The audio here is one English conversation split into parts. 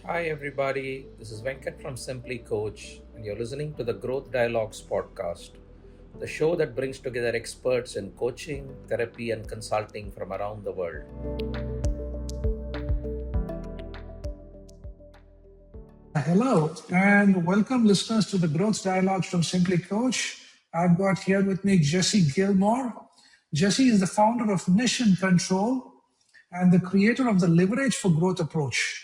Hi, everybody. This is Venkat from Simply.Coach, and you're listening to the Growth Dialogues podcast, the show that brings together experts in coaching, therapy, and consulting from around the world. Hello and welcome listeners to the Growth Dialogues from Simply Coach. I've got here with me Jesse Gilmore. Jesse is the founder of Mission Control and the creator of the Leverage for Growth approach.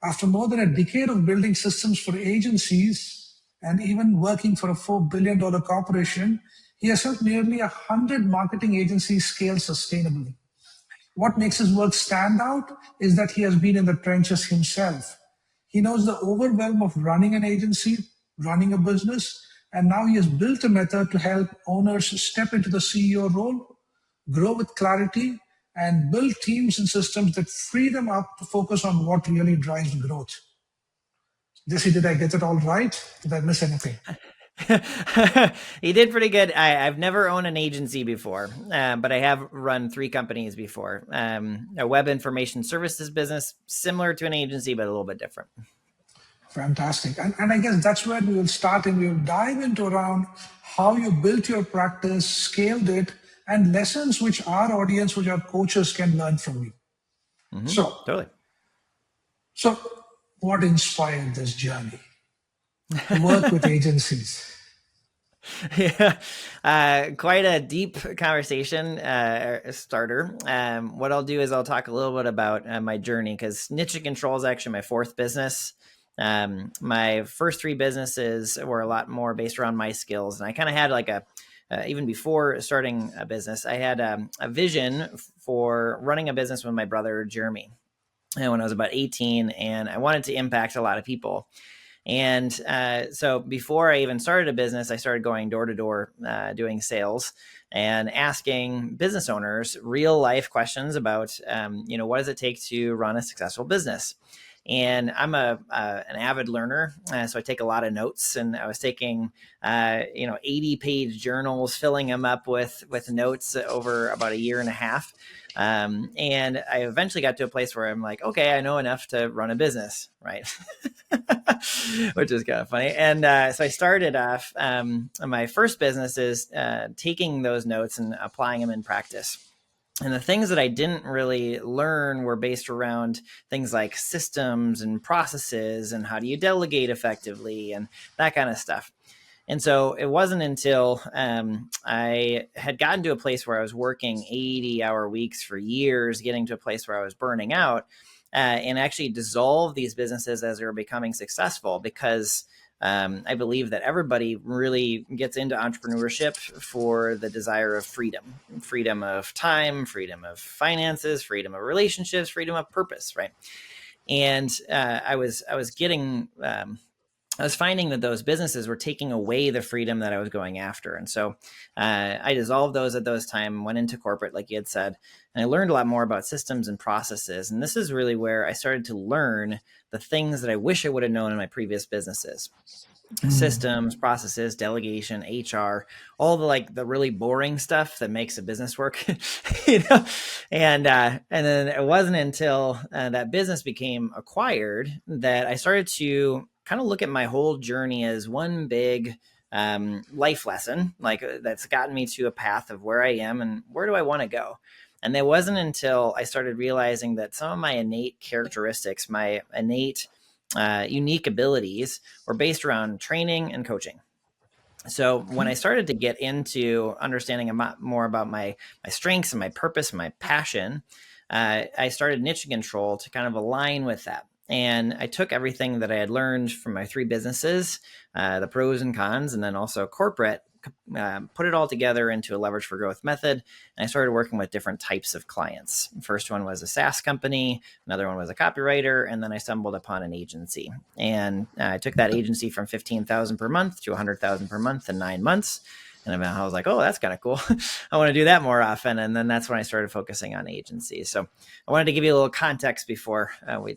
After more than a decade of building systems for agencies and even working for a $4 billion corporation, he has helped nearly 100 marketing agencies scale sustainably. What makes his work stand out is that he has been in the trenches himself. He knows the overwhelm of running an agency, running a business, and now he has built a method to help owners step into the CEO role, grow with clarity, and build teams and systems that free them up to focus on what really drives growth. Jesse, did I get it all right? Did I miss anything? You did pretty good. I've never owned an agency before, but I have run 3 companies before. A web information services business, similar to an agency, but a little bit different. Fantastic. And I guess that's where we will start and we will dive into around how you built your practice, scaled it, and lessons which our audience, which our coaches can learn from you. So, Totally. so what inspired this journey to work with agencies? Yeah, quite a deep conversation starter. What I'll do is I'll talk a little bit about my journey because Niche and Control is actually my 4th business. My first 3 businesses were a lot more based around my skills, and I kind of had like even before starting a business, I had a vision for running a business with my brother Jeremy, and when I was about 18, and I wanted to impact a lot of people. And so before I even started a business, I started going door to door, doing sales and asking business owners real life questions about, what does it take to run a successful business? And I'm an avid learner, so I take a lot of notes. And I was taking, 80-page journals, filling them up with notes over about a year and a half. And I eventually got to a place where I'm like, okay, I know enough to run a business, right? Which is kind of funny. And so I started off, my first business is taking those notes and applying them in practice. And the things that I didn't really learn were based around things like systems and processes and how do you delegate effectively and that kind of stuff. And so it wasn't until I had gotten to a place where I was working 80-hour weeks for years, getting to a place where I was burning out, and actually dissolve these businesses as they were becoming successful because I believe that everybody really gets into entrepreneurship for the desire of freedom of time, freedom of finances, freedom of relationships, freedom of purpose, right? And I was finding that those businesses were taking away the freedom that I was going after. And so I dissolved those at those time, went into corporate, like you had said, and I learned a lot more about systems and processes. And this is really where I started to learn the things that I wish I would have known in my previous businesses. Systems, processes, delegation, HR, all the really boring stuff that makes a business work, And then it wasn't until that business became acquired that I started to kind of look at my whole journey as one big life lesson, that's gotten me to a path of where I am and where do I want to go. And it wasn't until I started realizing that some of my innate characteristics, my innate unique abilities were based around training and coaching. So when I started to get into understanding more about my strengths and my purpose and my passion, I started Niche and Control to kind of align with that. And I took everything that I had learned from my 3 businesses, the pros and cons, and then also corporate, put it all together into a leverage for growth method. And I started working with different types of clients. The first one was a SaaS company. Another one was a copywriter. And then I stumbled upon an agency. And I took that agency from $15,000 per month to $100,000 per month in 9 months. And I was like, oh, that's kind of cool. I want to do that more often. And then that's when I started focusing on agencies. So I wanted to give you a little context before I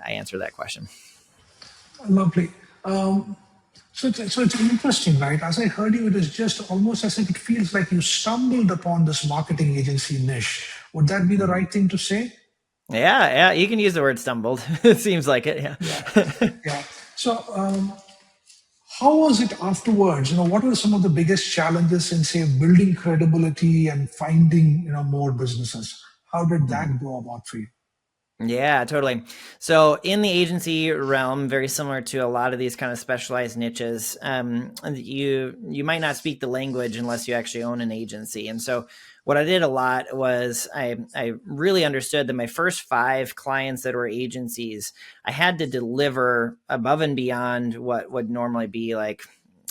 answer that question. Lovely. So it's interesting, right? As I heard you, it is just almost as if it feels like you stumbled upon this marketing agency niche. Would that be the right thing to say? Yeah, you can use the word stumbled. It seems like it. Yeah, Yeah. yeah. So, how was it afterwards? What were some of the biggest challenges in, say, building credibility and finding, more businesses? How did that go about for you? Yeah, totally. So in the agency realm, very similar to a lot of these kind of specialized niches, you might not speak the language unless you actually own an agency. And so what I did a lot was I really understood that my first 5 clients that were agencies, I had to deliver above and beyond what would normally be like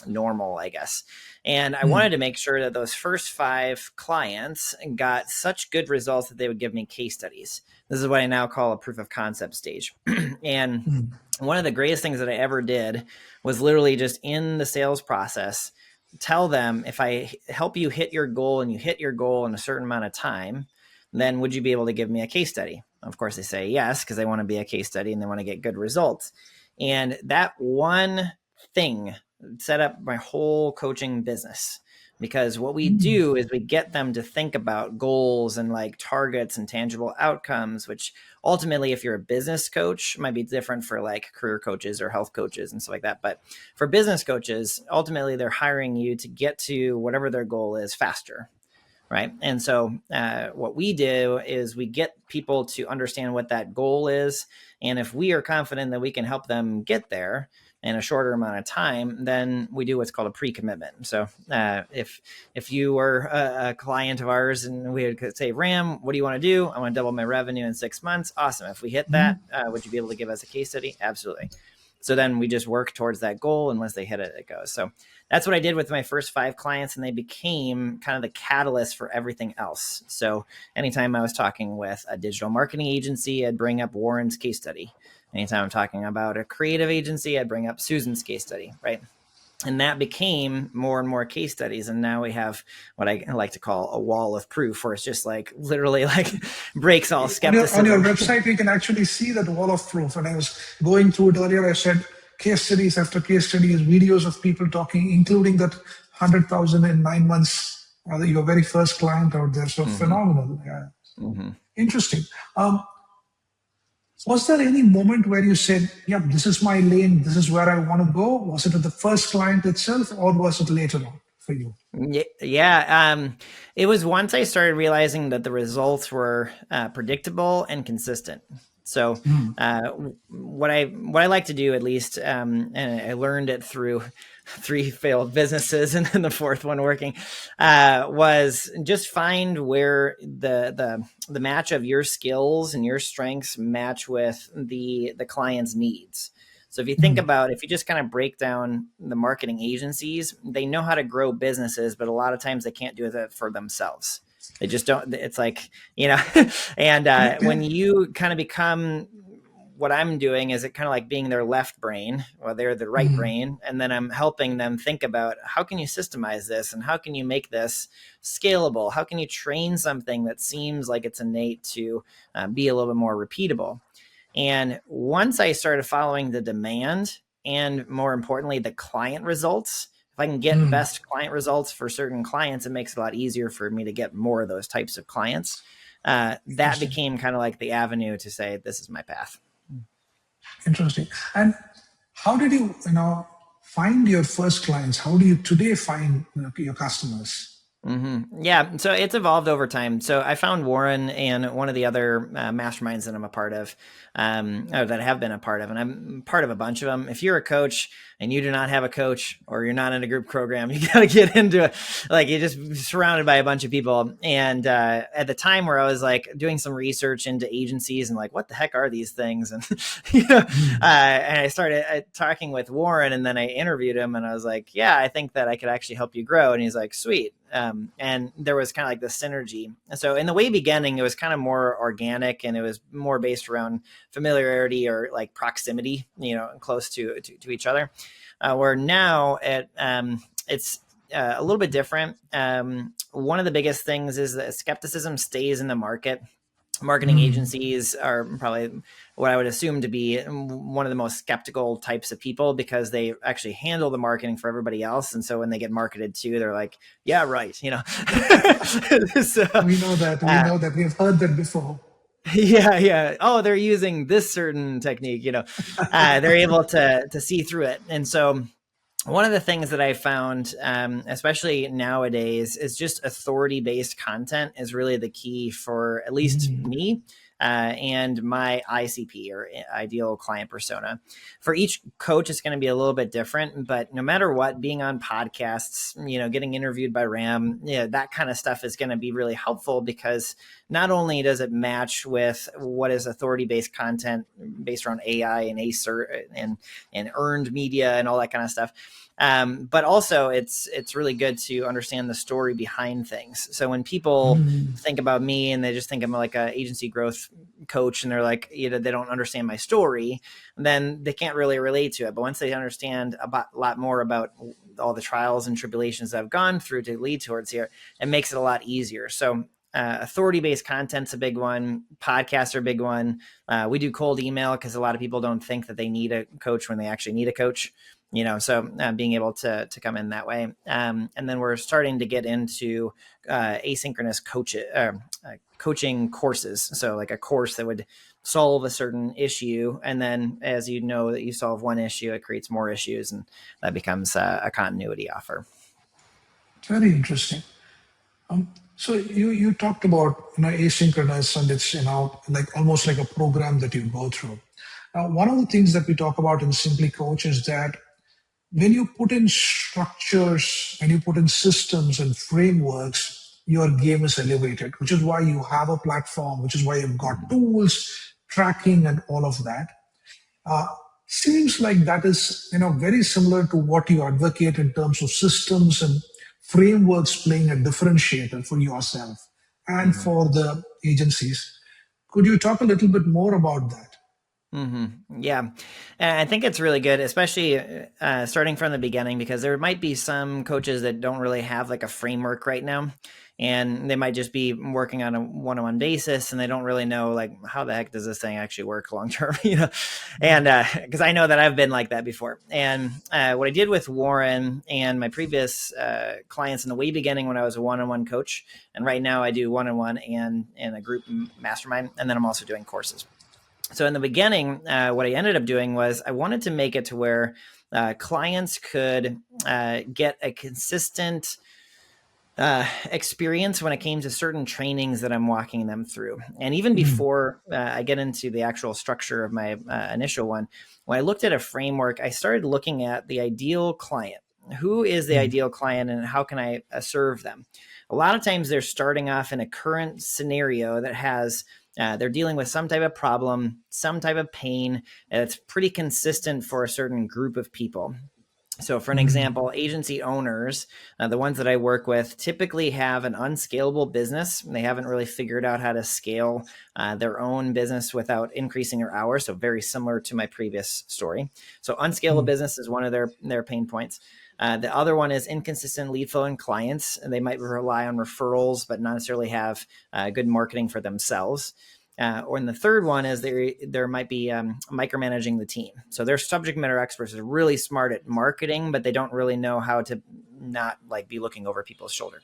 normal, I guess. And I wanted to make sure that those first 5 clients got such good results that they would give me case studies. This is what I now call a proof of concept stage. And one of the greatest things that I ever did was literally just in the sales process, tell them, if I help you hit your goal and you hit your goal in a certain amount of time, then would you be able to give me a case study? Of course, they say yes, because they want to be a case study and they want to get good results. And that one thing set up my whole coaching business, because what we do is we get them to think about goals and like targets and tangible outcomes, which ultimately, if you're a business coach, might be different for like career coaches or health coaches and stuff like that. But for business coaches, ultimately they're hiring you to get to whatever their goal is faster. Right. And so what we do is we get people to understand what that goal is. And if we are confident that we can help them get there in a shorter amount of time, then we do what's called a pre-commitment. So if you were a client of ours and we would say, Ram, what do you want to do? I want to double my revenue in 6 months. Awesome. If we hit that, would you be able to give us a case study? Absolutely. So then we just work towards that goal. And once they hit it, it goes. So that's what I did with my first 5 clients, and they became kind of the catalyst for everything else. So anytime I was talking with a digital marketing agency, I'd bring up Warren's case study. Anytime I'm talking about a creative agency, I'd bring up Susan's case study, right? And that became more and more case studies. And now we have what I like to call a wall of proof, where it's just like literally like breaks all skepticism. On your website, we can actually see that wall of proof. And I was going through it earlier. I said case studies after case studies, videos of people talking, including that 100,000 in 9 months, your very first client out there. So phenomenal. Yeah. Interesting. Was there any moment where you said, yeah, this is my lane, this is where I want to go? Was it at the first client itself, or was it later on for you? Yeah. It was once I started realizing that the results were predictable and consistent. So what I like to do, at least, and I learned it through 3 failed businesses and then the 4th one working, was just find where the match of your skills and your strengths match with the client's needs. So if you think about, if you just kind of break down the marketing agencies, they know how to grow businesses, but a lot of times they can't do that for themselves. They just don't. It's like, and when you kind of become, what I'm doing is it kind of like being their left brain, or they're the right brain. And then I'm helping them think about, how can you systemize this, and how can you make this scalable? How can you train something that seems like it's innate to be a little bit more repeatable? And once I started following the demand, and more importantly, the client results, if I can get best client results for certain clients, it makes it a lot easier for me to get more of those types of clients. That became kind of like the avenue to say, this is my path. Interesting. And how did you, find your first clients? How do you today find your customers? Yeah, so it's evolved over time. So I found Warren and one of the other masterminds that I'm a part of, or that I have been a part of, and I'm part of a bunch of them. If you're a coach and you do not have a coach, or you're not in a group program, you got to get into it. Like, you're just surrounded by a bunch of people. And at the time where I was like doing some research into agencies and like, what the heck are these things? And, and I started talking with Warren, and then I interviewed him, and I was like, yeah, I think that I could actually help you grow. And he's like, sweet. And there was kind of like the synergy. And so in the way beginning, it was kind of more organic, and it was more based around familiarity or like proximity, close to each other. Where now it's a little bit different. One of the biggest things is that skepticism stays in the market. Marketing agencies are probably what I would assume to be one of the most skeptical types of people, because they actually handle the marketing for everybody else. And so when they get marketed to, they're like, yeah, right. So, we know that. We've heard that before. Yeah. Oh, they're using this certain technique, they're able to see through it. And so one of the things that I found, especially nowadays, is just authority-based content is really the key for at least me and my ICP, or ideal client persona. For each coach, it's going to be a little bit different, but no matter what, being on podcasts, getting interviewed by Ram, that kind of stuff is going to be really helpful, because not only does it match with what is authority-based content based around AI and ACER and earned media and all that kind of stuff, but also it's really good to understand the story behind things. So when people think about me and they just think I'm like an agency growth coach, and they're like, they don't understand my story, then they can't really relate to it. But once they understand a lot more about all the trials and tribulations that I've gone through to lead towards here, it makes it a lot easier. So authority-based content's a big one. Podcasts are a big one. We do cold email because a lot of people don't think that they need a coach when they actually need a coach. So being able to come in that way. And then we're starting to get into asynchronous coaching courses. So like a course that would solve a certain issue. And then as you know that you solve one issue, it creates more issues, and that becomes a continuity offer. Very interesting. So you talked about asynchronous, and it's like almost like a program that you go through. Now, one of the things that we talk about in Simply Coach is that when you put in structures and you put in systems and frameworks, your game is elevated, which is why you have a platform, which is why you've got tools, tracking, and all of that. Uh, Seems like that is very similar to what you advocate in terms of systems and frameworks playing a differentiator for yourself and for the agencies. Could you talk a little bit more about that? Yeah. And I think it's really good, especially starting from the beginning, because there might be some coaches that don't really have like a framework right now. And they might just be working on a one-on-one basis, and they don't really know like how the heck does this thing actually work long term, And because I know that I've been like that before. And what I did with Warren and my previous clients in the way beginning, when I was a one-on-one coach, and right now I do one-on-one and in a group mastermind, and then I'm also doing courses. So in the beginning, what I ended up doing was I wanted to make it to where clients could get a consistent experience when it came to certain trainings that I'm walking them through. And even before I get into the actual structure of my initial one, when I looked at a framework, I started looking at the ideal client. Who is the ideal client, and how can I serve them? A lot of times they're starting off in a current scenario that has they're dealing with some type of problem, some type of pain, and it's pretty consistent for a certain group of people. So for an example, agency owners, the ones that I work with, typically have an unscalable business. They haven't really figured out how to scale their own business without increasing their hours. So very similar to my previous story. So unscalable business is one of their pain points. The other one is inconsistent lead flow in clients. They might rely on referrals, but not necessarily have good marketing for themselves. Or the third one is there might be micromanaging the team. So their subject matter experts are really smart at marketing, but they don't really know how to not like be looking over people's shoulder.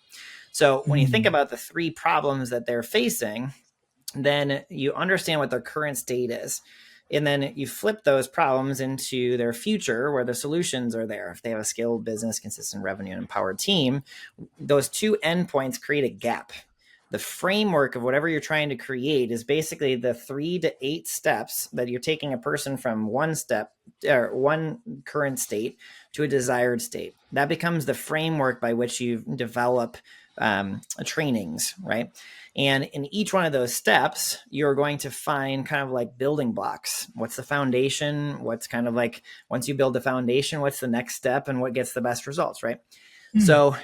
So when you think about the three problems that they're facing, then you understand what their current state is. And then you flip those problems into their future, where the solutions are there. If they have a scaled business, consistent revenue, and empowered team, those two endpoints create a gap. The framework of whatever you're trying to create is basically the 3 to 8 steps that you're taking a person from one step or one current state to a desired state. That becomes the framework by which you develop trainings, right? And in each one of those steps, you're going to find kind of like building blocks. What's the foundation? What's kind of like, once you build the foundation, what's the next step, and what gets the best results, right? So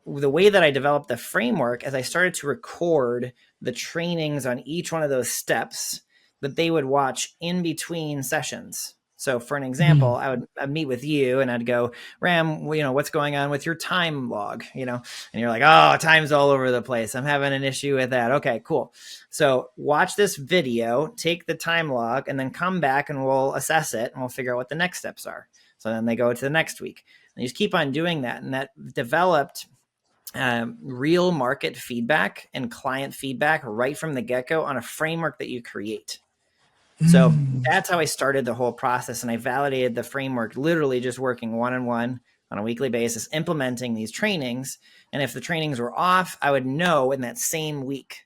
the way that I developed the framework, as I started to record the trainings on each one of those steps that they would watch in between sessions. So for an example, I'd meet with you and I'd go, Ram, what's going on with your time log, and you're like, oh, time's all over the place. I'm having an issue with that. Okay, cool. So watch this video, take the time log, and then come back and we'll assess it and we'll figure out what the next steps are. So then they go to the next week. And you just keep on doing that. And that developed real market feedback and client feedback right from the get-go on a framework that you create. So that's how I started the whole process. And I validated the framework, literally just working one-on-one on a weekly basis, implementing these trainings. And if the trainings were off, I would know in that same week.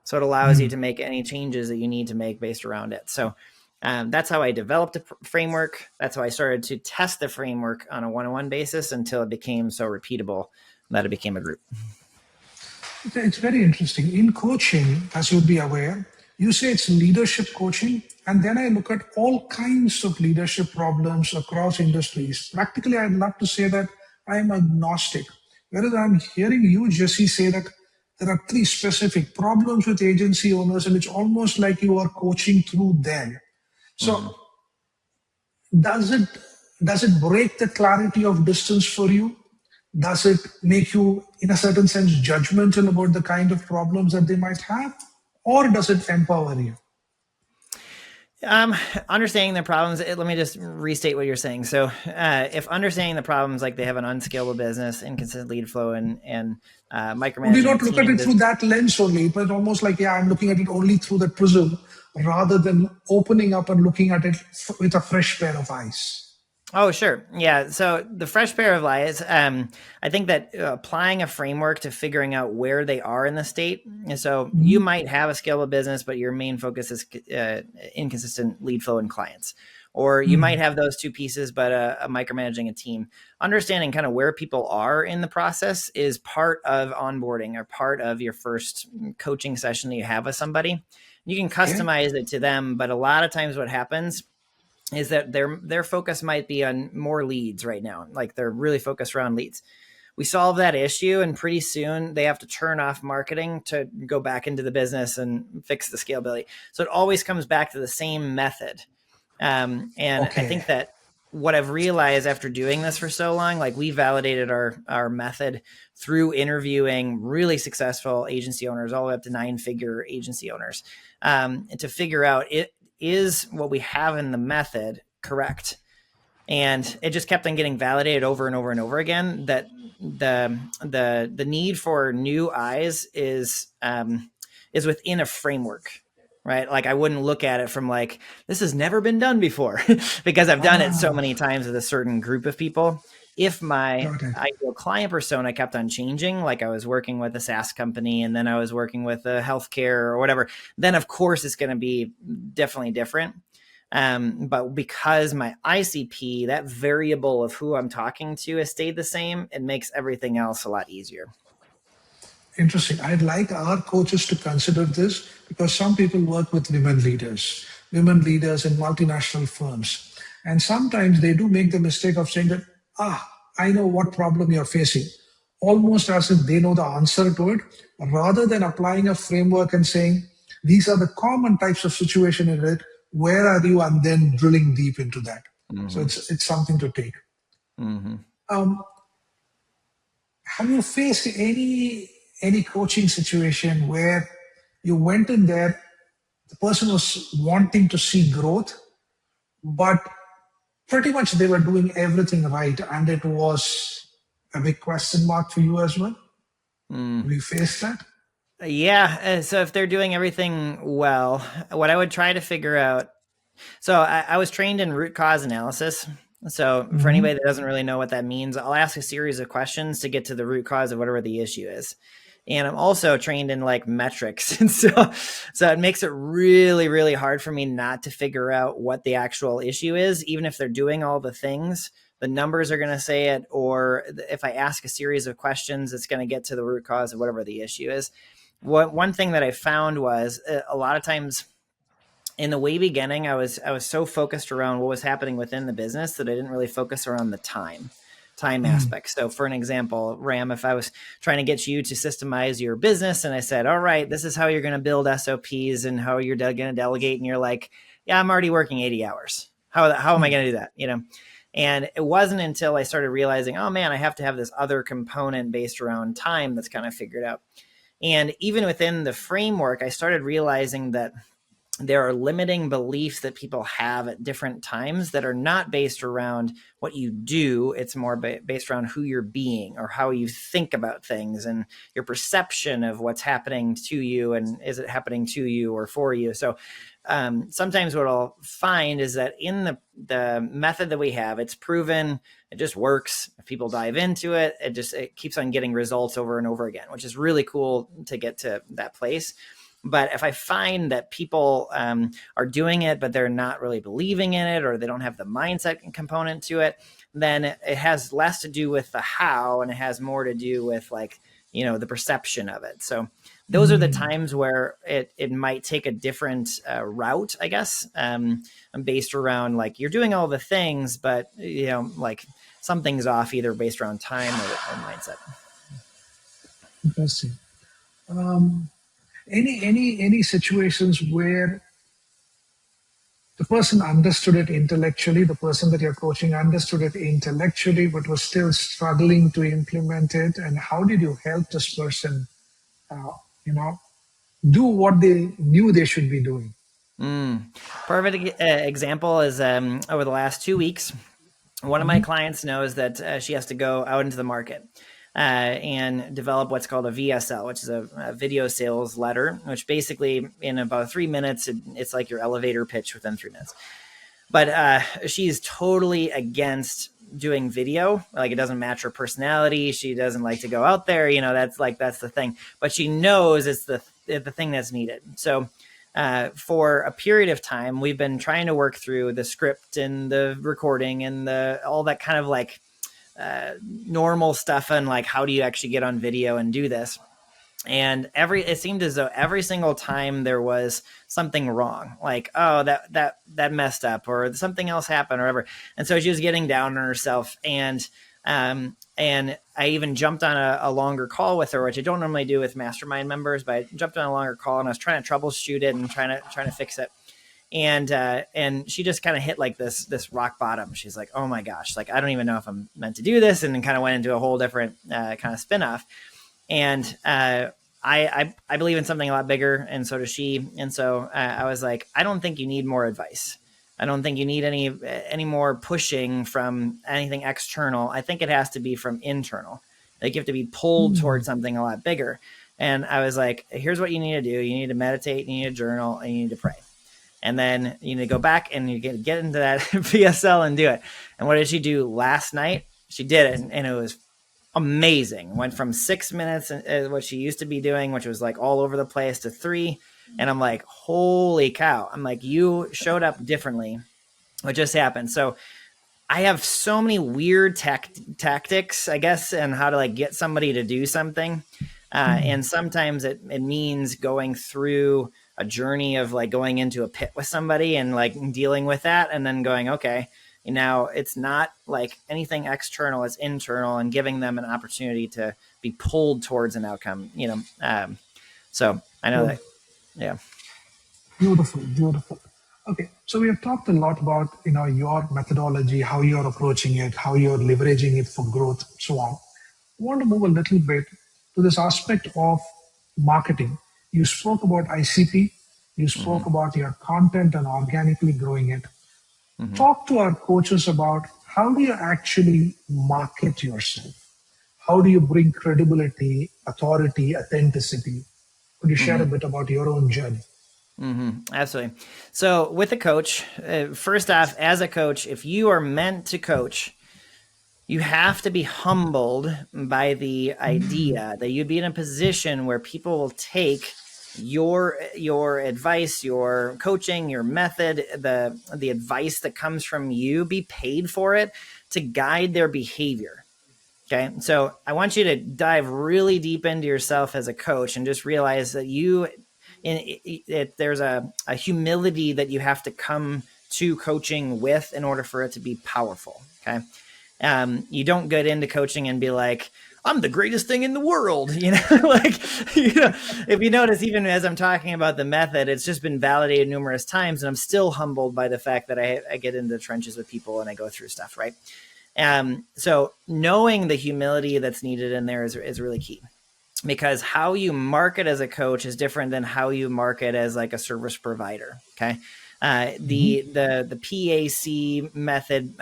So it allows you to make any changes that you need to make based around it. So that's how I developed a framework. That's how I started to test the framework on a one-on-one basis until it became so repeatable that it became a group. It's very interesting. In coaching, as you'd be aware, you say it's leadership coaching, and then I look at all kinds of leadership problems across industries. Practically, I'd love to say that I'm agnostic. Whereas I'm hearing you, Jesse, say that there are three specific problems with agency owners, and it's almost like you are coaching through them. So, does it break the clarity of distance for you? Does it make you, in a certain sense, judgmental about the kind of problems that they might have? Or does it empower you? Understanding the problems, let me just restate what you're saying. So if understanding the problems, like they have an unscalable business, inconsistent lead flow, and micromanaging. Would you not look at it through that lens only? But almost like, yeah, I'm looking at it only through that prism rather than opening up and looking at it with a fresh pair of eyes. Oh, sure. Yeah. So the fresh pair of eyes, I think that applying a framework to figuring out where they are in the state. And so you might have a scalable business, but your main focus is inconsistent lead flow and clients. Or you might have those two pieces, but micromanaging a team. Understanding kind of where people are in the process is part of onboarding or part of your first coaching session that you have with somebody. You can customize it to them, but a lot of times what happens is that their focus might be on more leads right now. Like they're really focused around leads. We solve that issue, and pretty soon they have to turn off marketing to go back into the business and fix the scalability. So it always comes back to the same method. I think that what I've realized after doing this for so long, like we validated our method through interviewing really successful agency owners, all the way up to 9-figure agency owners, to figure out is what we have in the method correct? And it just kept on getting validated over and over and over again that the need for new eyes is within a framework, right? Like I wouldn't look at it from like, this has never been done before because I've done it so many times with a certain group of people. If my ideal client persona kept on changing, like I was working with a SaaS company and then I was working with a healthcare or whatever, then of course it's going to be definitely different. But because my ICP, that variable of who I'm talking to, has stayed the same, it makes everything else a lot easier. Interesting. I'd like our coaches to consider this because some people work with women leaders in multinational firms. And sometimes they do make the mistake of saying that, I know what problem you're facing, almost as if they know the answer to it, rather than applying a framework and saying, these are the common types of situation in it. Where are you? And then drilling deep into that. So it's something to take. Have you faced any coaching situation where you went in there, the person was wanting to see growth, but pretty much they were doing everything right, and it was a big question mark for you as well? Have you faced that? Yeah. So if they're doing everything well, what I would try to figure out. So I was trained in root cause analysis. So for anybody that doesn't really know what that means, I'll ask a series of questions to get to the root cause of whatever the issue is. And I'm also trained in like metrics. And so it makes it really, really hard for me not to figure out what the actual issue is, even if they're doing all the things. The numbers are going to say it, or if I ask a series of questions, it's going to get to the root cause of whatever the issue is. One thing that I found was a lot of times in the way beginning, I was so focused around what was happening within the business that I didn't really focus around the time aspect. So for an example, Ram, if I was trying to get you to systemize your business and I said, all right, this is how you're going to build SOPs and how you're going to delegate. And you're like, yeah, I'm already working 80 hours. How am I going to do that? And it wasn't until I started realizing, oh man, I have to have this other component based around time that's kind of figured out. And even within the framework, I started realizing that there are limiting beliefs that people have at different times that are not based around what you do. It's more based around who you're being or how you think about things and your perception of what's happening to you, and is it happening to you or for you. So sometimes what I'll find is that in the method that we have, it's proven, it just works. If people dive into it, it keeps on getting results over and over again, which is really cool to get to that place. But if I find that people are doing it, but they're not really believing in it, or they don't have the mindset component to it, then it has less to do with the how, and it has more to do with the perception of it. So those are the times where it might take a different route, I guess, based around you're doing all the things, but something's off, either based around time or mindset. Interesting. Any situations where the person understood it intellectually, the person that you're coaching understood it intellectually, but was still struggling to implement it? And how did you help this person, do what they knew they should be doing? Perfect example is over the last 2 weeks, one of my clients knows that she has to go out into the market and develop what's called a VSL, which is a video sales letter, which basically in about 3 minutes, it's like your elevator pitch within 3 minutes. But she's totally against doing video. It doesn't match her personality. She doesn't like to go out there. That's the thing. But she knows it's the thing that's needed. So for a period of time, we've been trying to work through the script and the recording and all that kind of normal stuff, and how do you actually get on video and do this. And it seemed as though every single time there was something wrong, that messed up, or something else happened, or whatever. And so she was getting down on herself. And I even jumped on a longer call with her, which I don't normally do with mastermind members, but I jumped on a longer call and I was trying to troubleshoot it and trying to fix it. And she just kind of hit this rock bottom. She's like, oh my gosh, I don't even know if I'm meant to do this. And then kind of went into a whole different kind of spinoff. And I believe in something a lot bigger, and so does she. And so I was like, I don't think you need more advice. I don't think you need any more pushing from anything external. I think it has to be from internal. You have to be pulled towards something a lot bigger. And I was like, here's what you need to do. You need to meditate, you need to journal, and you need to pray. And then you need to go back and you get into that VSL and do it. And what did she do last night? She did it, and it was amazing. Went from 6 minutes, what she used to be doing, which was all over the place, to 3. And I'm like, holy cow. I'm like, you showed up differently. What just happened? So I have so many weird tactics, I guess, and how to get somebody to do something. And sometimes it means going through a journey of going into a pit with somebody and dealing with that, and then going, okay, now it's not anything external, it's internal, and giving them an opportunity to be pulled towards an outcome, so I know that. Yeah. Beautiful. Okay, so we have talked a lot about your methodology, how you're approaching it, how you're leveraging it for growth, so on. I want to move a little bit to this aspect of marketing. You spoke about ICP, you spoke about your content and organically growing it. Talk to our coaches about how do you actually market yourself? How do you bring credibility, authority, authenticity? Could you share a bit about your own journey? Absolutely. So with a coach, first off, as a coach, if you are meant to coach, you have to be humbled by the idea that you'd be in a position where people will take your advice, your coaching, your method, the advice that comes from you, be paid for it to guide their behavior. Okay. So I want you to dive really deep into yourself as a coach and just realize that there's a humility that you have to come to coaching with in order for it to be powerful. Okay. You don't get into coaching and be like, I'm the greatest thing in the world. If you notice, even as I'm talking about the method, it's just been validated numerous times, and I'm still humbled by the fact that I get into the trenches with people and I go through stuff. Right. So knowing the humility that's needed in there is really key. because how you market as a coach is different than how you market as like a service provider. Okay. The PAC method,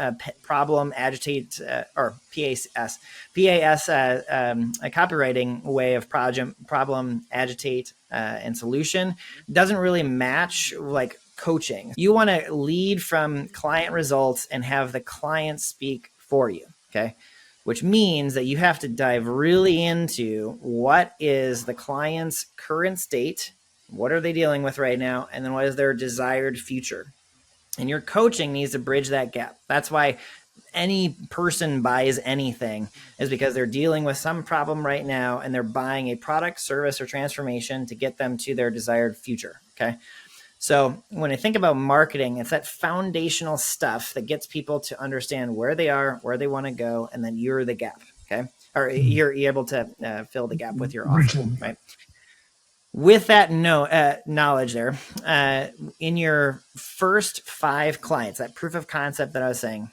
problem, agitate, or PAS a copywriting way of problem, agitate, and solution doesn't really match like coaching. You want to lead from client results and have the client speak for you. Okay. Which means that you have to dive really into what is the client's current state, what are they dealing with right now, and then what is their desired future. And your coaching needs to bridge that gap. That's why any person buys anything, is because they're dealing with some problem right now and they're buying a product, service, or transformation to get them to their desired future. Okay. So when I think about marketing, it's that foundational stuff that gets people to understand where they are, where they want to go, and then you're the gap. Okay. Or you're able to fill the gap with your offer, right? With that knowledge there, in your first 5 clients, that proof of concept that I was saying,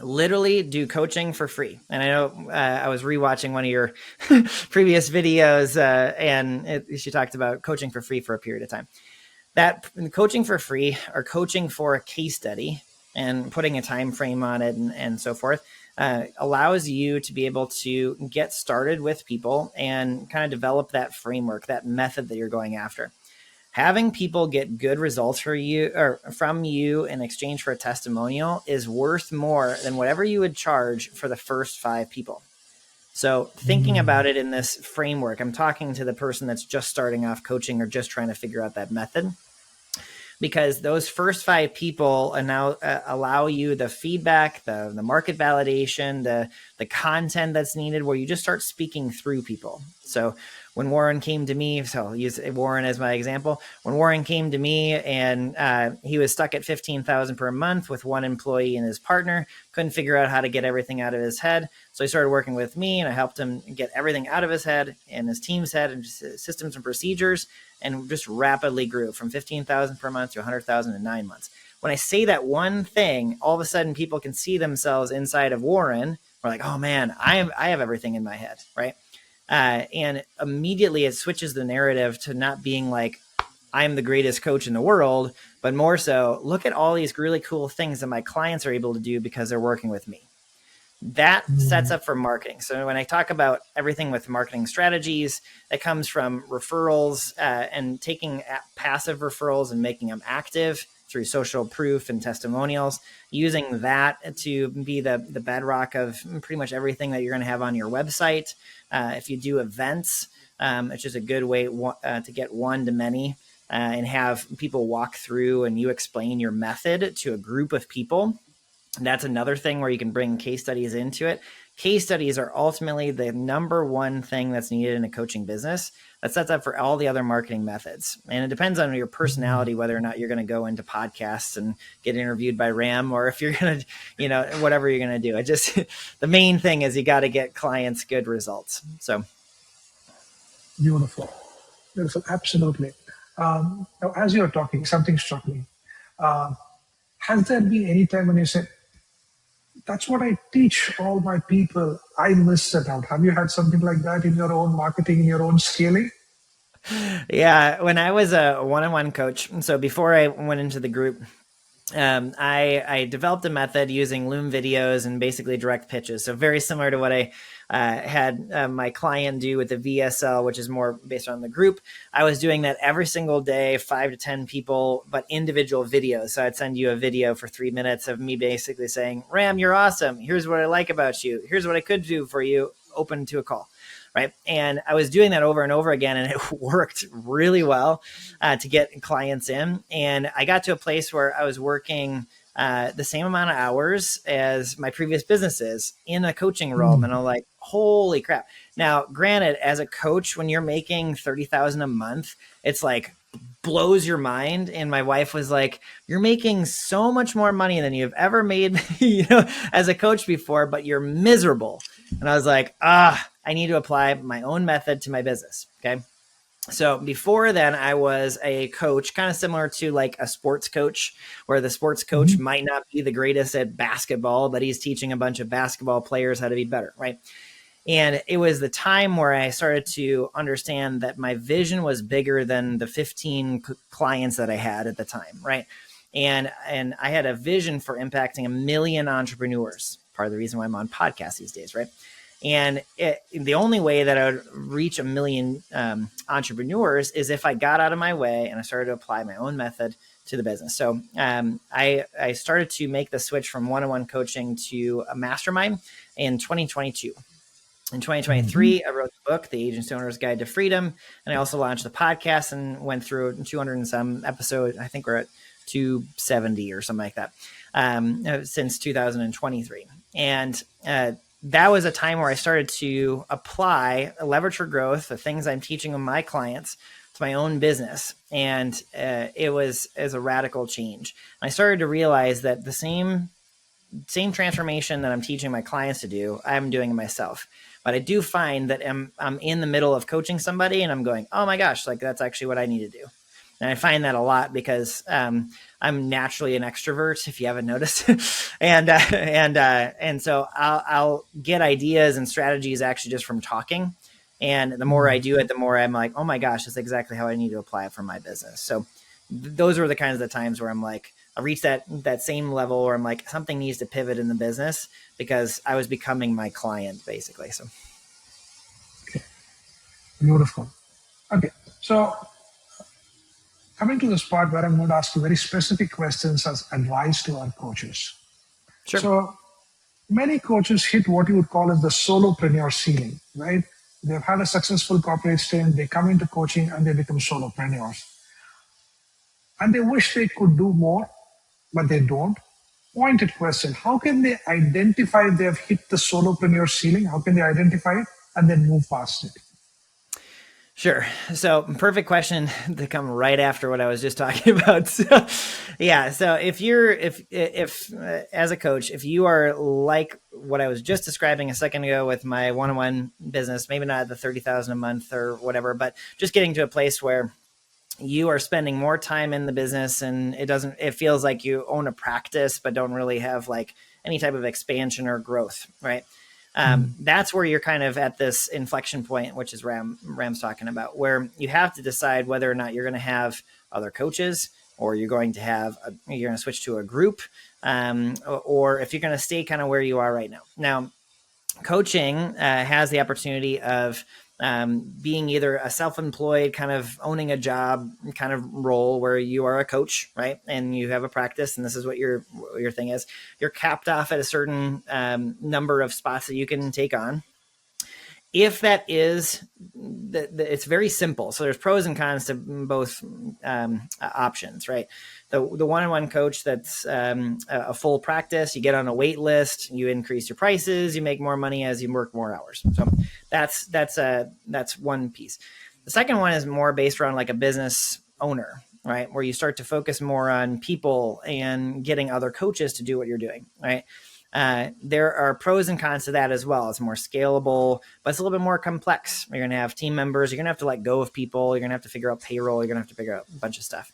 literally do coaching for free. And I know I was rewatching one of your previous videos, and she talked about coaching for free for a period of time. That coaching for free or coaching for a case study and putting a time frame on it and so forth allows you to be able to get started with people and kind of develop that framework, that method that you're going after. Having people get good results for you or from you in exchange for a testimonial is worth more than whatever you would charge for the first 5 people. So thinking about it in this framework, I'm talking to the person that's just starting off coaching or just trying to figure out that method, because those first 5 people now allow you the feedback, the market validation, the content that's needed, where you just start speaking through people. So when Warren came to me, so I'll use Warren as my example. When Warren came to me and he was stuck at $15,000 per month with one employee and his partner, couldn't figure out how to get everything out of his head. So he started working with me and I helped him get everything out of his head and his team's head and systems and procedures, and just rapidly grew from $15,000 per month to $100,000 in 9 months. When I say that one thing, all of a sudden people can see themselves inside of Warren. We're like, oh man, I have everything in my head, right? And immediately it switches the narrative to not being like, I'm the greatest coach in the world, but more so, look at all these really cool things that my clients are able to do because they're working with me. That sets up for marketing. So when I talk about everything with marketing strategies, it comes from referrals and taking passive referrals and making them active through social proof and testimonials, using that to be the bedrock of pretty much everything that you're going to have on your website. If you do events, it's just a good way to get one to many and have people walk through and you explain your method to a group of people. That's another thing where you can bring case studies into it. Case studies are ultimately the number one thing that's needed in a coaching business. That sets up for all the other marketing methods. And it depends on your personality, whether or not you're going to go into podcasts and get interviewed by Ram, or if you're going to, whatever you're going to do. It just, the main thing is you got to get clients good results. So. Beautiful. Beautiful. Absolutely. Now, as you're talking, something struck me. Has there been any time when you said, that's what I teach all my people, I missed it out? Have you had something like that in your own marketing, in your own scaling? Yeah, when I was a one-on-one coach, so before I went into the group, I developed a method using Loom videos and basically direct pitches. So very similar to what I had my client do with the VSL, which is more based on the group. I was doing that every single day, 5 to 10 people, but individual videos. So I'd send you a video for 3 minutes of me basically saying, Ram, you're awesome. Here's what I like about you. Here's what I could do for you. Open to a call. Right. And I was doing that over and over again, and it worked really well to get clients in. And I got to a place where I was working the same amount of hours as my previous businesses in a coaching role. And I'm like, holy crap. Now, granted, as a coach, when you're making $30,000 a month, it's like blows your mind. And my wife was like, you're making so much more money than you've ever made, as a coach before, but you're miserable. And I was like, I need to apply my own method to my business. Okay. So before then, I was a coach, kind of similar to like a sports coach, where the sports coach might not be the greatest at basketball, but he's teaching a bunch of basketball players how to be better. Right. And it was the time where I started to understand that my vision was bigger than the 15 clients that I had at the time, right? And I had a vision for impacting 1 million entrepreneurs. Part of the reason why I'm on podcasts these days, right? And the only way that I would reach 1 million entrepreneurs is if I got out of my way and I started to apply my own method to the business. So I started to make the switch from one-on-one coaching to a mastermind in 2022. In 2023, I wrote the book, The Agent's Owner's Guide to Freedom. And I also launched the podcast and went through 200 and some episodes. I think we're at 270 or something like that since 2023. And that was a time where I started to apply leverage for growth, the things I'm teaching my clients, to my own business. And it was as a radical change. I started to realize that the same transformation that I'm teaching my clients to do, I'm doing it myself. But I do find that I'm in the middle of coaching somebody and I'm going, oh my gosh, like that's actually what I need to do. And I find that a lot because I'm naturally an extrovert, if you haven't noticed, and so I'll get ideas and strategies actually just from talking. And the more I do it, the more I'm like, oh my gosh, that's exactly how I need to apply it for my business. So those are the kinds of times where I'm like, I'll reach that same level where I'm like, something needs to pivot in the business because I was becoming my client basically. So. Okay. Beautiful. Okay. So coming to this part where I'm going to ask you very specific questions as advice to our coaches. Sure. So many coaches hit what you would call as the solopreneur ceiling, right? They've had a successful corporate stint, they come into coaching and they become solopreneurs. And they wish they could do more, but they don't. Pointed question: how can they identify if they have hit the solopreneur ceiling? How can they identify it and then move past it? Sure. So perfect question to come right after what I was just talking about. So, yeah. So if as a coach, if you are like what I was just describing a second ago with my one-on-one business, maybe not the 30,000 a month or whatever, but just getting to a place where you are spending more time in the business and it feels like you own a practice, but don't really have like any type of expansion or growth, right? That's where you're kind of at this inflection point, which is Ram's talking about, where you have to decide whether or not you're going to have other coaches or you're going to switch to a group, or if you're going to stay kind of where you are right now. Now, coaching has the opportunity of being either a self-employed kind of owning a job kind of role where you are a coach, right? And you have a practice and this is what your thing is. You're capped off at a certain number of spots that you can take on. If that is, it's very simple. So there's pros and cons to both options, right? The one-on-one coach that's a full practice, you get on a wait list, you increase your prices, you make more money as you work more hours. So that's one piece. The second one is more based around like a business owner, right? Where you start to focus more on people and getting other coaches to do what you're doing, right? There are pros and cons to that as well. It's more scalable, but it's a little bit more complex. You're going to have team members. You're going to have to let go of people. You're going to have to figure out payroll. You're going to have to figure out a bunch of stuff.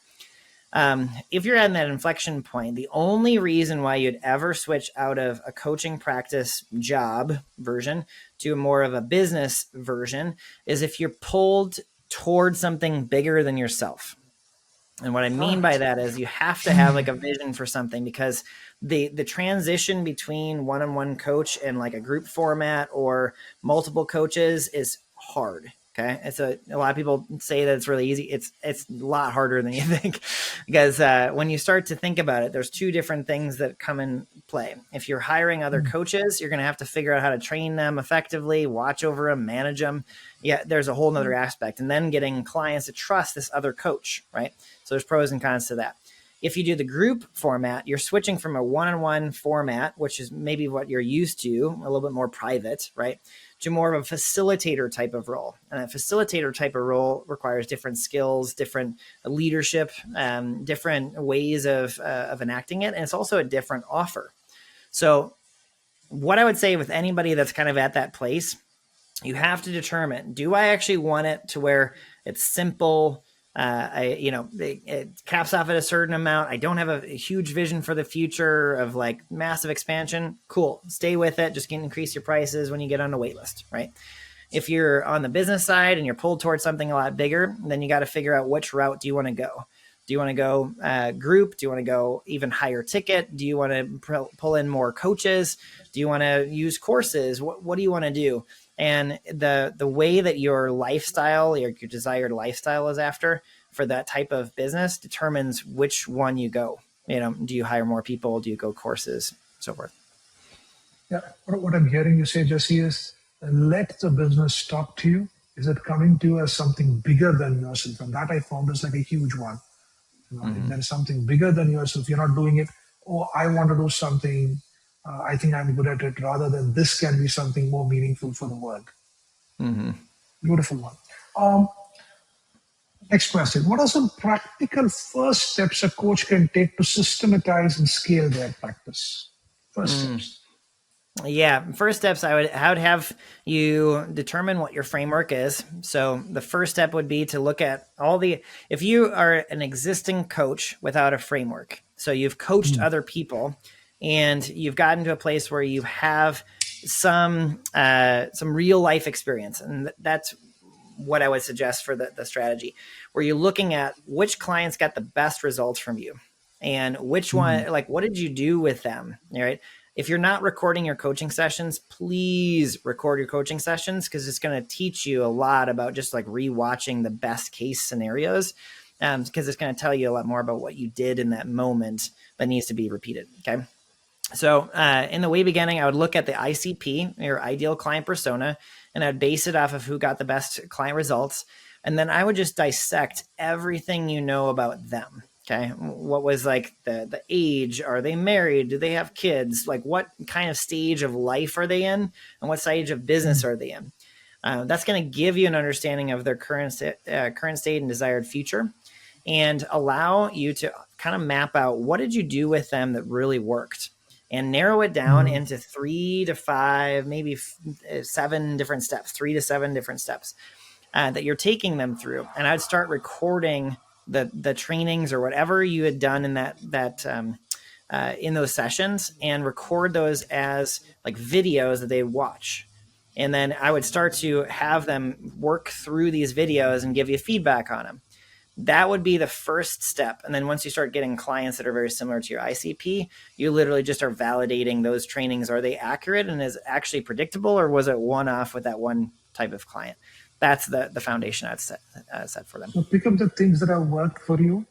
If you're at that inflection point, the only reason why you'd ever switch out of a coaching practice job version to more of a business version is if you're pulled towards something bigger than yourself. And what I mean by that is you have to have like a vision for something, because the transition between one-on-one coach and like a group format or multiple coaches is hard. Okay. It's a lot of people say that it's really easy. It's a lot harder than you think, because when you start to think about it, there's two different things that come in play. If you're hiring other coaches, you're going to have to figure out how to train them effectively, watch over them, manage them. Yeah. There's a whole nother aspect. And then getting clients to trust this other coach, right? So there's pros and cons to that. If you do the group format, you're switching from a one-on-one format, which is maybe what you're used to, a little bit more private, right, to more of a facilitator type of role. And that facilitator type of role requires different skills, different leadership, different ways of enacting it. And it's also a different offer. So what I would say with anybody that's kind of at that place, you have to determine, do I actually want it to where it's simple, It caps off at a certain amount. I don't have a huge vision for the future of like massive expansion. Cool. Stay with it. Just can increase your prices when you get on a wait list, right? If you're on the business side and you're pulled towards something a lot bigger, then you got to figure out which route do you want to go. Do you want to go group? Do you want to go even higher ticket? Do you want to pull in more coaches? Do you want to use courses? What do you want to do? And the way that your lifestyle, your desired lifestyle is after for that type of business determines which one you go. Do you hire more people? Do you go courses? So forth. Yeah. What I'm hearing you say, Jesse, is let the business talk to you. Is it coming to you as something bigger than yourself? And that I found is like a huge one. If there is something bigger than yourself, you're not doing it. Oh, I want to do something. I think I'm good at it, rather than this can be something more meaningful for the world. Beautiful one. Next question. What are some practical first steps a coach can take to systematize and scale their practice? First steps. Yeah. First steps, I would have you determine what your framework is. So the first step would be to look at if you are an existing coach without a framework, so you've coached other people and you've gotten to a place where you have some real life experience. And that's what I would suggest for the strategy, where you're looking at which clients got the best results from you and which one, like, what did you do with them? All right. If you're not recording your coaching sessions, please record your coaching sessions, because it's going to teach you a lot about just like rewatching the best case scenarios, because it's going to tell you a lot more about what you did in that moment that needs to be repeated. Okay. So in the way beginning, I would look at the ICP, your ideal client persona, and I'd base it off of who got the best client results. And then I would just dissect everything you know about them. Okay. What was like the age? Are they married? Do they have kids? Like, what kind of stage of life are they in? And what stage of business are they in? That's going to give you an understanding of their current state and desired future, and allow you to kind of map out what did you do with them that really worked, and narrow it down into 3 to 5, maybe 7 different steps, 3 to 7 different steps that you're taking them through. And I'd start recording the trainings or whatever you had done in in those sessions, and record those as like videos that they watch. And then I would start to have them work through these videos and give you feedback on them. That would be the first step. And then once you start getting clients that are very similar to your ICP, you literally just are validating those trainings. Are they accurate, and is it actually predictable, or was it one-off with that one type of client? That's the foundation I'd set for them. So pick up the things that have worked for you.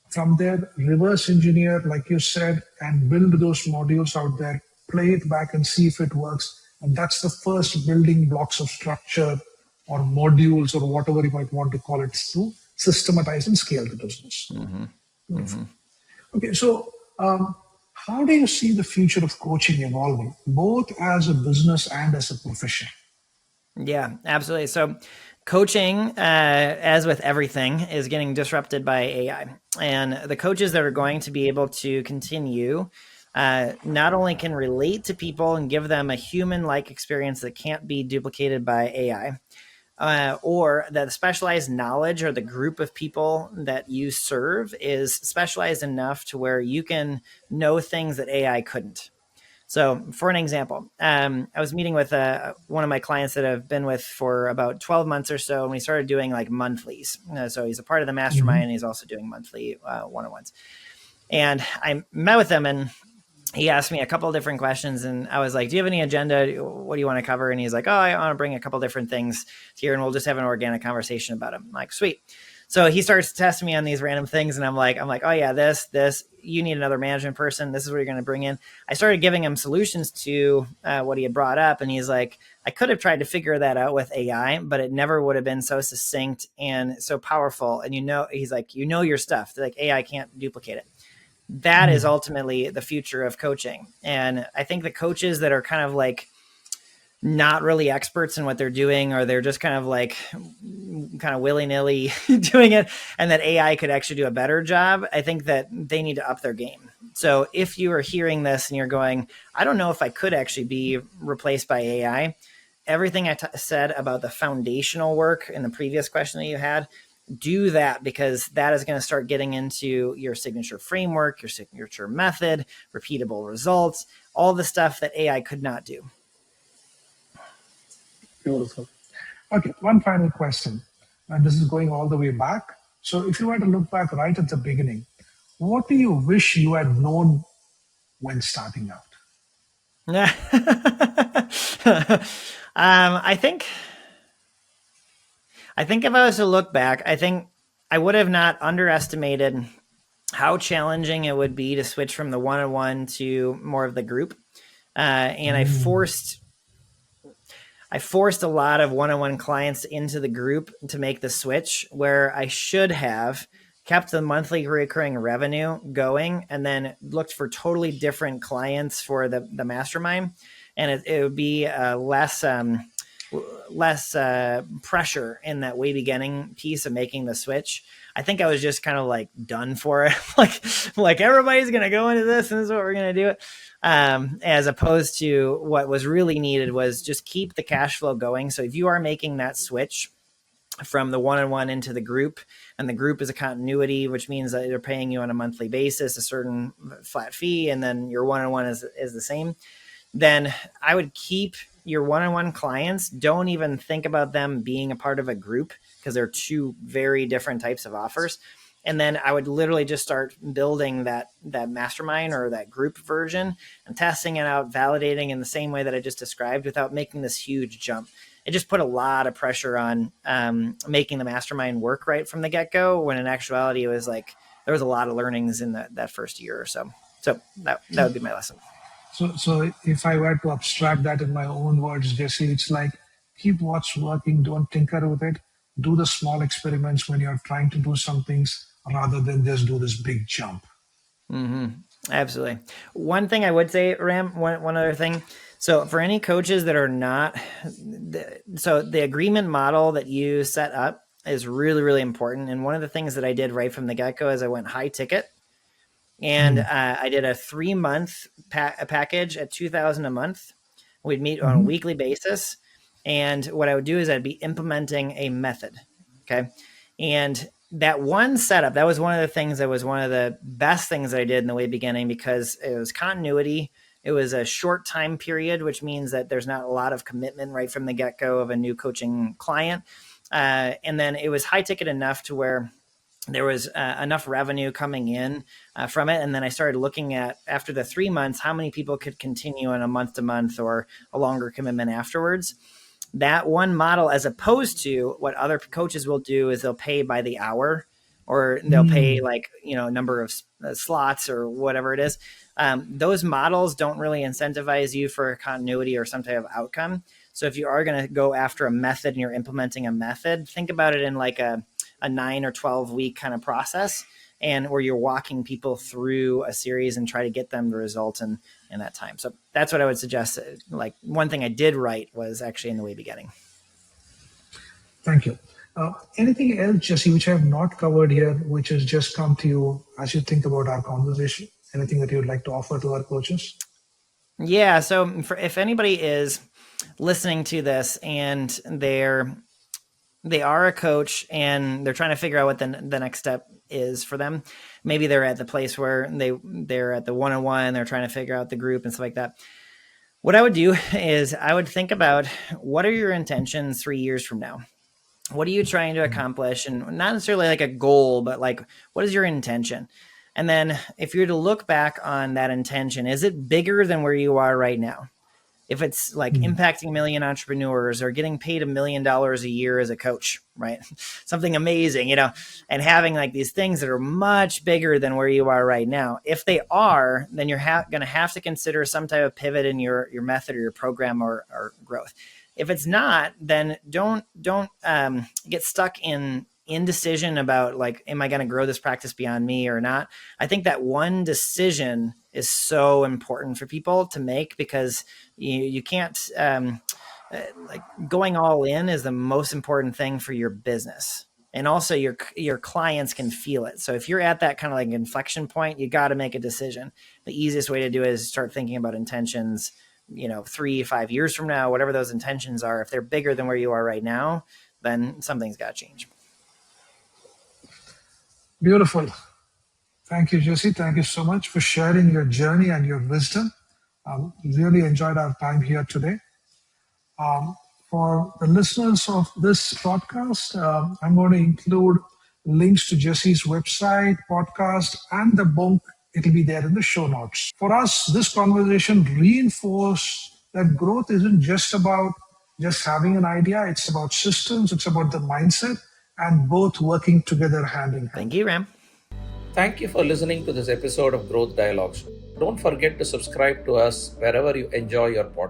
From there, reverse engineer, like you said, and build those modules out there. Play it back and see if it works. And that's the first building blocks of structure or modules or whatever you might want to call it, to systematize and scale the business. Okay, so how do you see the future of coaching evolving, both as a business and as a profession? Yeah, absolutely. So coaching, as with everything, is getting disrupted by AI. And the coaches that are going to be able to continue not only can relate to people and give them a human-like experience that can't be duplicated by AI, or that the specialized knowledge or the group of people that you serve is specialized enough to where you can know things that AI couldn't. So for an example, I was meeting with one of my clients that I've been with for about 12 months or so, and we started doing like monthlies. So he's a part of the mastermind, and he's also doing monthly one-on-ones. And I met with him, and he asked me a couple of different questions, and I was like, do you have any agenda? What do you want to cover? And he's like, oh, I want to bring a couple of different things here, and we'll just have an organic conversation about them. I'm like, sweet. So he starts testing me on these random things, and I'm like, oh yeah, this, you need another management person. This is what you're going to bring in. I started giving him solutions to what he had brought up, and he's like, I could have tried to figure that out with AI, but it never would have been so succinct and so powerful. And he's like, your stuff. Like, AI can't duplicate it. That is ultimately the future of coaching. And I think the coaches that are kind of like not really experts in what they're doing, or they're just kind of willy-nilly doing it, and that AI could actually do a better job, I think that they need to up their game. So if you are hearing this and you're going, I don't know if I could actually be replaced by AI, everything I said about the foundational work in the previous question that you had, do that, because that is going to start getting into your signature framework, your signature method, repeatable results, all the stuff that AI could not do. Beautiful. Okay, one final question. And this is going all the way back. So if you were to look back right at the beginning, what do you wish you had known when starting out? I think if I was to look back, I think I would have not underestimated how challenging it would be to switch from the one-on-one to more of the group. And I forced a lot of one-on-one clients into the group to make the switch, where I should have kept the monthly recurring revenue going and then looked for totally different clients for the mastermind. And it would be less pressure in that way beginning piece of making the switch. I think I was just kind of like done for it. like everybody's going to go into this and this is what we're going to do it. As opposed to what was really needed was just keep the cash flow going. So if you are making that switch from the one-on-one into the group, and the group is a continuity, which means that they're paying you on a monthly basis, a certain flat fee, and then your one-on-one is the same, then I would keep your one-on-one clients. Don't even think about them being a part of a group, because they're two very different types of offers. And then I would literally just start building that mastermind or that group version and testing it out, validating in the same way that I just described, without making this huge jump. It just put a lot of pressure on making the mastermind work right from the get-go, when in actuality, it was like there was a lot of learnings in that first year or so. So that would be my lesson. So if I were to abstract that in my own words, Jesse, it's like keep what's working, don't tinker with it. Do the small experiments when you're trying to do some things, rather than just do this big jump. Mm-hmm. Absolutely. One thing I would say, Ram, one other thing. So for any coaches that are not, so the agreement model that you set up is really, really important. And one of the things that I did right from the get-go is I went high ticket, and I did a 3-month package at $2,000 a month. We'd meet on a weekly basis. And what I would do is I'd be implementing a method. Okay. And that one setup, that was one of the things that was one of the best things that I did in the way beginning, because it was continuity. It was a short time period, which means that there's not a lot of commitment right from the get-go of a new coaching client. And then it was high ticket enough to where there was enough revenue coming in from it. And then I started looking at, after the 3 months, how many people could continue on a month-to-month or a longer commitment afterwards. That one model, as opposed to what other coaches will do, is they'll pay by the hour, or they'll pay like, number of slots or whatever it is. Those models don't really incentivize you for continuity or some type of outcome. So if you are going to go after a method and you're implementing a method, think about it in like a 9 or 12 week kind of process, and where you're walking people through a series and try to get them the result in that time. So that's what I would suggest. Like, one thing I did right was actually in the way beginning. Thank you. Anything else, Jesse, which I have not covered here, which has just come to you as you think about our conversation? Anything that you would like to offer to our coaches? Yeah. So if anybody is listening to this and they are a coach and they're trying to figure out what the next step is for them. Maybe they're at the place where they're at the one-on-one, they're trying to figure out the group and stuff like that. What I would do is I would think about, what are your intentions 3 years from now? What are you trying to accomplish? And not necessarily like a goal, but like, what is your intention? And then if you're to look back on that intention, is it bigger than where you are right now? If it's like impacting 1 million entrepreneurs or getting paid $1 million a year as a coach, right? Something amazing, and having like these things that are much bigger than where you are right now. If they are, then you're going to have to consider some type of pivot in your method or your program or growth. If it's not, then don't get stuck in indecision about like, am I going to grow this practice beyond me or not? I think that one decision is so important for people to make, because you can't, like, going all in is the most important thing for your business. And also your clients can feel it. So if you're at that kind of like inflection point, you got to make a decision. The easiest way to do it is start thinking about intentions, 3-5 years from now, whatever those intentions are. If they're bigger than where you are right now, then something's got to change. Beautiful. Thank you, Jesse. Thank you so much for sharing your journey and your wisdom. Really enjoyed our time here today. For the listeners of this podcast, I'm going to include links to Jesse's website, podcast, and the book. It'll be there in the show notes. For us, this conversation reinforced that growth isn't just about just having an idea, it's about systems, it's about the mindset, and both working together hand in hand. Thank you, Ram. Thank you for listening to this episode of Growth Dialogues. Don't forget to subscribe to us wherever you enjoy your podcast.